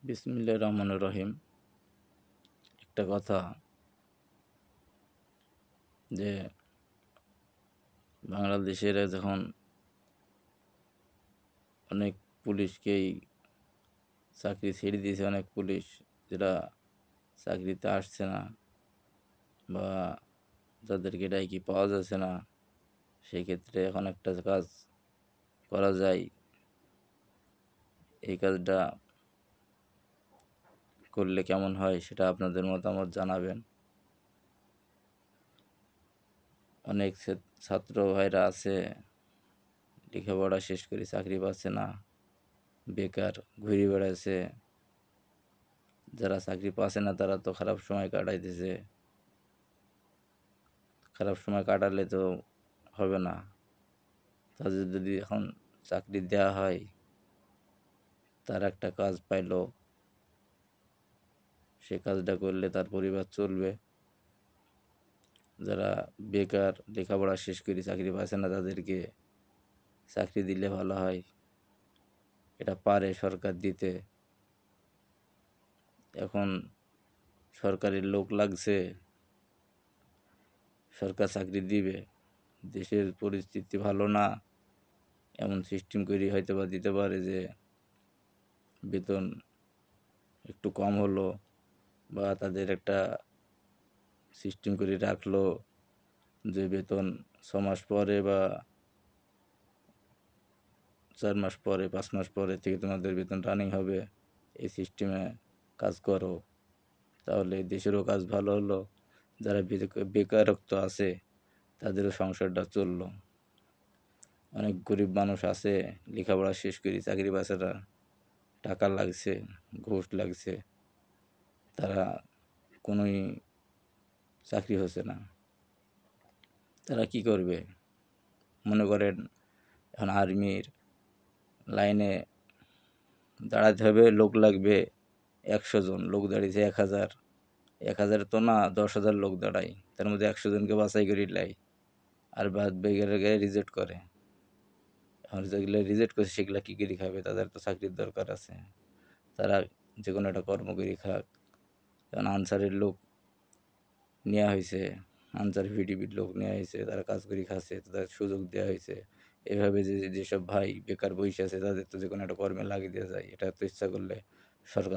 বিসমিল্লাহির রহমানির রহিম। একটা কথা যে বাংলাদেশের যখন অনেক পুলিশকেই চাকরি ছেড়ে দিয়েছে, অনেক পুলিশ যেটা চাকরিতে আসছে না বা যাদেরকে ডাইকি পাওয়া যাচ্ছে না, সেই ক্ষেত্রে এখন একটা কাজ করা যায়। এই কাজটা করলে কেমন হয় সেটা আপনাদের মতামত জানাবেন। অনেক ছাত্র ভাইরা আছে লেখাপড়া শেষ করে চাকরি পাচ্ছে না, বেকার ঘুরে বেড়াচ্ছে। যারা চাকরি পাচ্ছে না তারা তো খারাপ সময় কাটাইতেছে। খারাপ সময় কাটালে তো হবে না। তাদের যদি এখন চাকরি দেওয়া হয়, তার একটা কাজ পাইলো, সে কাজটা করলে তার পরিবার চলবে। যারা বেকার লেখাপড়া শেষ করে চাকরি পাচ্ছে না তাদেরকে চাকরি দিলে ভালো হয়। এটা পারে সরকার দিতে। এখন সরকারের লোক লাগছে, সরকার চাকরি দিবে। দেশের পরিস্থিতি ভালো না, এমন সিস্টেম করে হয়তো বা দিতে পারে যে বেতন একটু কম হলো, বা তাদের একটা সিস্টেম করে রাখলো যে বেতন 6 মাস পরে বা 4 মাস পরে 5 মাস পরে থেকে তোমাদের বেতন রানিং হবে। এই সিস্টেমে কাজ করো, তাহলে দেশেরও কাজ ভালো হলো। যারা বেকারত্ব আছে তাদেরও সংসারটা চললো। অনেক গরিব মানুষ আছে লেখাপড়া শেষ করে চাকরি পাচ্ছে না, টাকা লাগছে, ঘুষ লাগছে, তারা কোনোই চাকরি হচ্ছে না। তারা কি করবে? মনে করেন এখন আর্মির লাইনে দাঁড়াতে হবে, লোক লাগবে 100 জন, লোক দাঁড়িয়েছে 1000। 1000 তো না, 10,000 লোক দাঁড়ায়, তার মধ্যে 100 জনকে বাছাই করে লাই, আর বাদ বেগারে রিজেক্ট করে। এখন যেগুলো রিজেক্ট করছে সেগুলো কী করে খাবে? তাদের তো চাকরির দরকার আছে। তারা যে কোনো একটা কর্ম করে খাক। যেমন আনসারের লোক নেওয়া হয়েছে, আনসার ভিডিপির লোক নেওয়া হয়েছে, তারা কাজ করে খাচ্ছে, তাদের সুযোগ দেওয়া হয়েছে। এভাবে যেসব ভাই বেকার বসে আছে তাদের তো যে কোনো একটা কর্মে লাগিয়ে দেওয়া যায়। এটা তো ইচ্ছা করলে সরকার